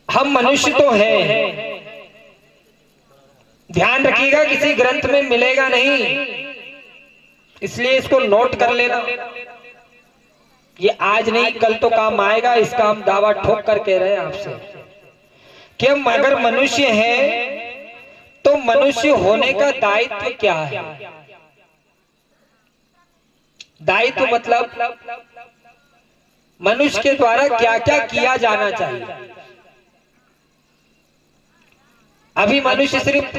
हम मनुष्य तो हैं, ध्यान रखिएगा, किसी ग्रंथ में मिलेगा नहीं, इसलिए इसको नोट कर लेना। ये आज नहीं कल तो काम आएगा, इसका हम दावा ठोक कर कह रहे हैं आपसे कि हम अगर मनुष्य हैं तो मनुष्य होने का दायित्व क्या है। दायित्व मतलब मनुष्य के द्वारा क्या क्या किया जाना चाहिए। अभी मनुष्य सिर्फ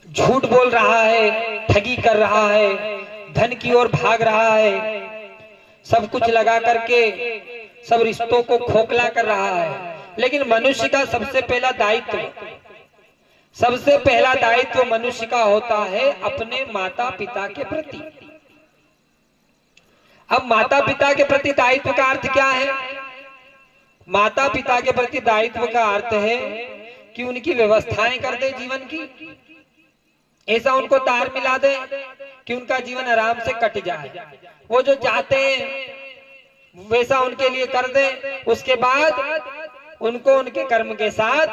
झूठ बोल रहा है, ठगी कर रहा है, धन की ओर भाग रहा है, सब कुछ लगा करके सब रिश्तों को खोखला कर रहा है। लेकिन मनुष्य का सबसे पहला दायित्व मनुष्य का होता है अपने माता पिता के प्रति। अब माता पिता के प्रति दायित्व का अर्थ क्या है? माता पिता के प्रति दायित्व का अर्थ है कि उनकी व्यवस्थाएं कर दे जीवन की, ऐसा उनको तार मिला दे कि उनका जीवन आराम से कट जाए। वो जो चाहते हैं वैसा उनके लिए कर दे, उसके बाद उनको उनके कर्म के साथ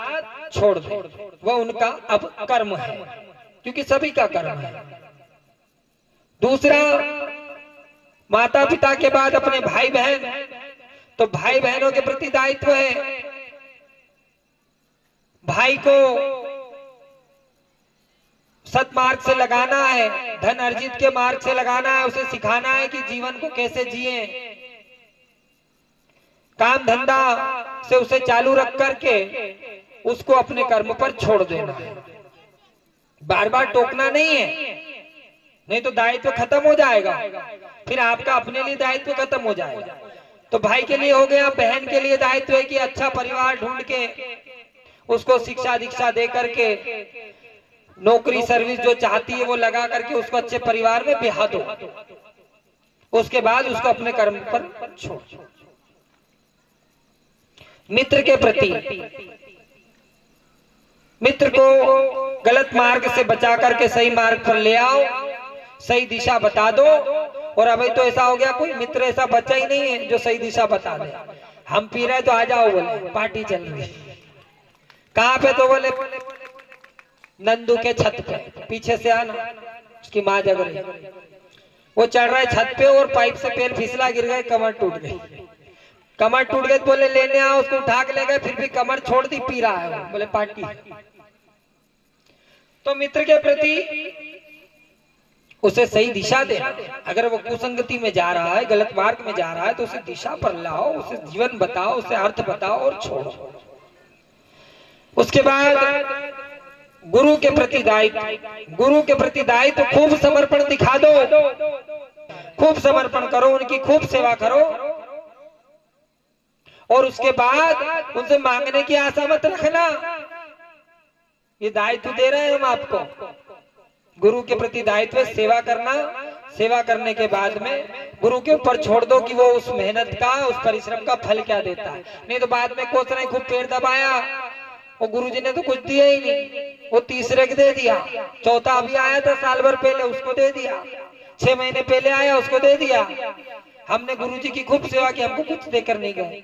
छोड़ दे। वो उनका अब कर्म है, क्योंकि सभी का कर्म है। दूसरा, माता पिता के बाद अपने भाई बहन, तो भाई बहनों के प्रति दायित्व है। भाई को सत्मार्ग से लगाना है, धन अर्जित के मार्ग से लगाना है, उसे सिखाना है कि जीवन को कैसे जिए। काम धंधा से उसे चालू रख करके उसको अपने कर्म पर छोड़ देना है, बार बार टोकना नहीं है, नहीं तो दायित्व खत्म हो जाएगा, फिर आपका अपने लिए दायित्व खत्म हो जाएगा। तो भाई के लिए हो गया, बहन के लिए दायित्व है कि अच्छा परिवार ढूंढ के उसको शिक्षा दीक्षा दे करके, नौकरी सर्विस जो चाहती है वो लगा करके उसको अच्छे परिवार में बिहा दो, उसके बाद उसको अपने कर्म पर छोड़। मित्र के प्रति, मित्र को गलत मार्ग से बचा करके सही मार्ग पर ले आओ, सही दिशा बता दो। और अभी तो ऐसा हो गया, कोई मित्र ऐसा बचा ही नहीं है जो सही दिशा बता दे। हम पी रहे तो आ जाओ, बोले पार्टी चल रही है। कहाँ पे? तो बोले नंदू के छत पे, पीछे से आना, उसकी माँ जग रही। वो चढ़ रहा है छत पे और पाइप से पैर फिसला, गिर गए, कमर टूट गई। कमर टूट गई, बोले लेने आओ, उसको उठा के ले गए, फिर भी कमर छोड़ दी, पी रहा है, बोले पार्टी। तो मित्र के प्रति उसे सही दिशा दे। अगर वो कुसंगति में जा रहा है, गलत मार्ग में जा रहा है, तो उसे दिशा पर लाओ, उसे जीवन बताओ, उसे अर्थ बताओ और छोड़ो। उसके बाद गुरु के प्रति दायित्व, गुरु के प्रति दायित्व खूब समर्पण दिखा दो, खूब समर्पण करो, उनकी खूब सेवा करो। और उसके बाद उनसे मांगने की आशा मत रखना, ये दायित्व दे रहे हैं हम आपको। गुरु के प्रति दायित्व सेवा करना, सेवा करने के बाद में गुरु के ऊपर छोड़ दो कि वो उस मेहनत का, उस परिश्रम का फल क्या देता है। नहीं तो बाद में कोच ने खूब पेड़ दबाया, वो गुरुजी ने तो कुछ दिया ही नहीं, वो तीसरे को दे दिया, चौथा अभी आया था साल भर पहले, उसको दे दिया, 6 महीने पहले आया, उसको दे दिया। हमने गुरुजी की खूब सेवा की, हमको कुछ देकर नहीं गए।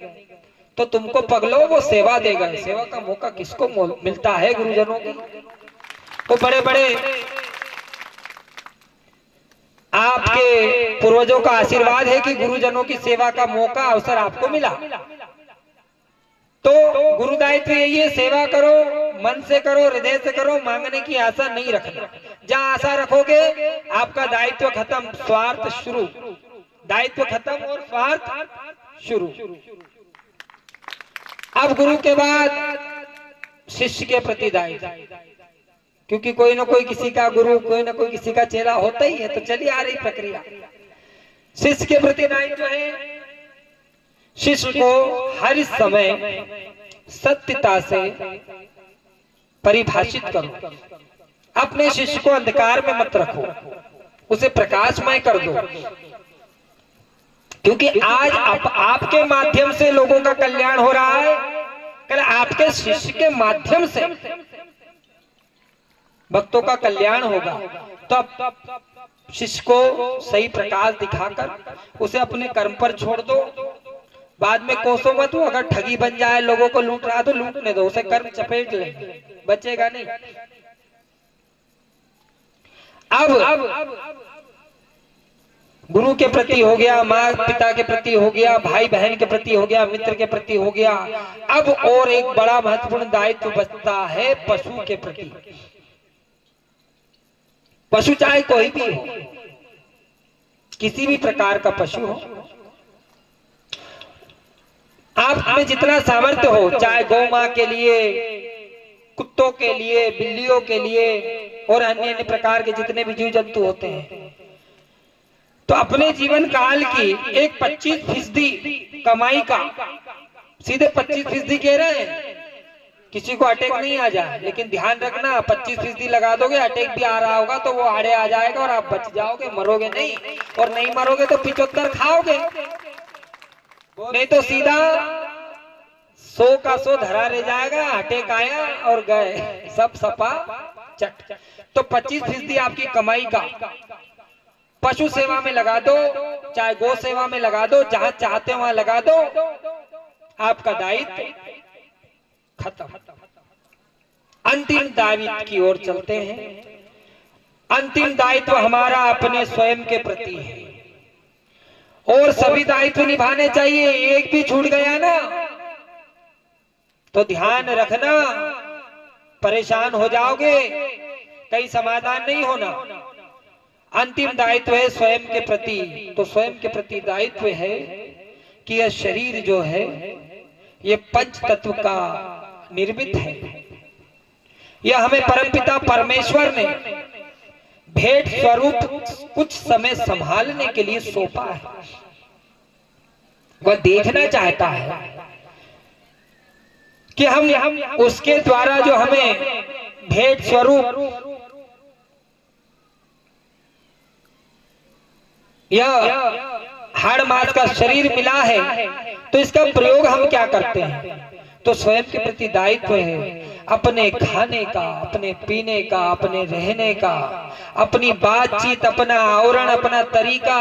तो तुमको पगलो, वो सेवा दे गए। सेवा का मौका किसको मिलता है? गुरुजनों की। तो बड़े बड़े आपके पूर्वजों का आशीर्वाद है कि गुरुजनों की सेवा का मौका, अवसर आपको मिला। तो गुरु दायित्व यही है, सेवा करो, मन से करो, हृदय से करो, मांगने की आशा नहीं रखना। जहां आशा रखोगे आपका दायित्व खत्म, स्वार्थ शुरू। दायित्व खत्म और स्वार्थ शुरू। अब गुरु के बाद शिष्य के प्रति दायित्व, क्योंकि कोई ना कोई किसी का गुरु, कोई ना कोई किसी का चेला होता ही है, तो चली आ रही प्रक्रिया। शिष्य के प्रति दायित्व है, शिष्य को हर समय सत्यता से परिभाषित करो। अपने शिष्य को अंधकार में मत रखो, उसे प्रकाशमय कर दो, क्योंकि आज आपके माध्यम से लोगों का कल्याण हो रहा है, कल आपके शिष्य के माध्यम से भक्तों का कल्याण होगा। तो अब शिष्य को सही प्रकाश दिखाकर उसे अपने कर्म पर छोड़ दो। बाद में कोसो मत, वो अगर ठगी बन जाए, लोगों को लूट रहा तो लूटने दो, उसे कर्म चपेट ले, बचेगा नहीं। अब गुरु के प्रति हो गया, माँ पिता के प्रति हो गया, भाई बहन के प्रति हो गया, मित्र के प्रति हो गया। अब और एक बड़ा महत्वपूर्ण दायित्व बचता है पशु के प्रति। पशु चाहे कोई भी हो, किसी भी प्रकार का पशु हो, आप में जितना सामर्थ्य हो, चाहे गौ माँ के लिए, कुत्तों के लिए, बिल्लियों के लिए और अन्य अन्य प्रकार के जितने भी जीव जंतु होते हैं, तो अपने जीवन काल की एक 25% कमाई का, सीधे 25% कह रहे हैं, किसी को अटैक नहीं आ जाए, लेकिन ध्यान रखना 25% लगा दोगे, अटैक भी आ रहा होगा तो वो आड़े आ जाएगा और आप बच जाओगे, मरोगे नहीं। और नहीं मरोगे तो 75 खाओगे, नहीं तो सीधा 100 का 100 धरा रह जाएगा, अटैक आया और गए सब सपा चट। तो 25% आपकी कमाई का पशु सेवा में लगा दो, चाहे गौ सेवा में लगा दो, जहां चाहते हो वहां लगा दो, आपका दायित्व खत्म। अंतिम दायित्व की ओर चलते हैं। अंतिम दायित्व हमारा अपने स्वयं के प्रति है, और सभी दायित्व निभाने चाहिए। एक भी छूट गया ना तो ध्यान रखना, परेशान हो जाओगे, कहीं समाधान नहीं होना। अंतिम दायित्व है स्वयं के प्रति। तो स्वयं के प्रति दायित्व है कि यह शरीर जो है ये पंच तत्व का निर्मित है। यह हमें परमपिता परमेश्वर ने भेंट स्वरूप कुछ समय संभालने के लिए सौंपा है। वह देखना चाहता है कि हम उसके द्वारा जो हमें भेंट स्वरूप यह हाड़ मांस का शरीर मिला है, तो इसका प्रयोग हम क्या करते हैं। तो स्वयं के प्रति दायित्व है अपने खाने का, अपने पीने का, अपने रहने का, अपनी बातचीत, अपना आवरण, अपना तरीका,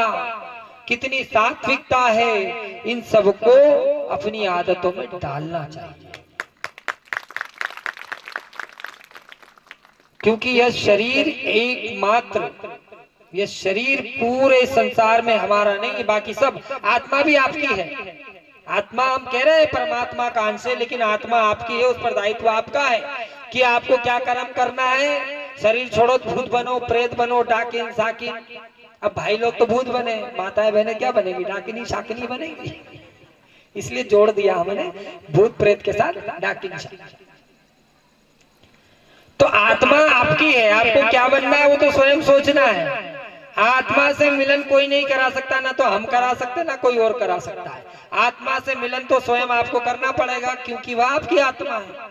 कितनी सात्विकता है, इन सबको अपनी आदतों में डालना चाहिए। क्योंकि यह शरीर एकमात्र, यह शरीर पूरे संसार में हमारा नहीं है, बाकी सब, आत्मा भी आपकी है। आत्मा हम कह रहे हैं परमात्मा का अंश है, लेकिन आत्मा आपकी है, उस पर दायित्व आपका है कि आपको क्या कर्म करना है। शरीर छोड़ो, भूत बनो, प्रेत बनो, डाकिन साकिन। अब भाई लोग तो भूत बने, माताएं बहनें क्या बनेगी, डाकिनी शाकिनी बनेगी। इसलिए जोड़ दिया हमने भूत प्रेत के साथ डाकिन शाकिन। तो आत्मा आपकी है, आपको क्या बनना है वो तो स्वयं सोचना है। आत्मा से मिलन कोई नहीं करा सकता, ना तो हम करा सकते, ना कोई और करा सकता है। आत्मा से मिलन तो स्वयं आपको करना पड़ेगा, क्योंकि वह आपकी आत्मा है।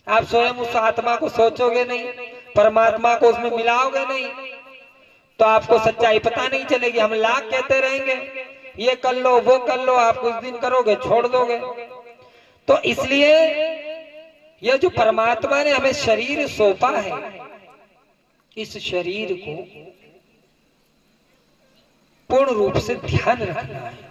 आप स्वयं उस आत्मा को सोचोगे नहीं, परमात्मा को उसमें मिलाओगे नहीं, तो आपको सच्चाई पता नहीं चलेगी। हम लाख कहते रहेंगे, ये कर लो, वो कर लो, आप कुछ दिन करोगे, छोड़ दोगे। तो इसलिए यह जो परमात्मा ने हमें शरीर सौंपा है, इस शरीर को पूर्ण रूप से ध्यान रखना है।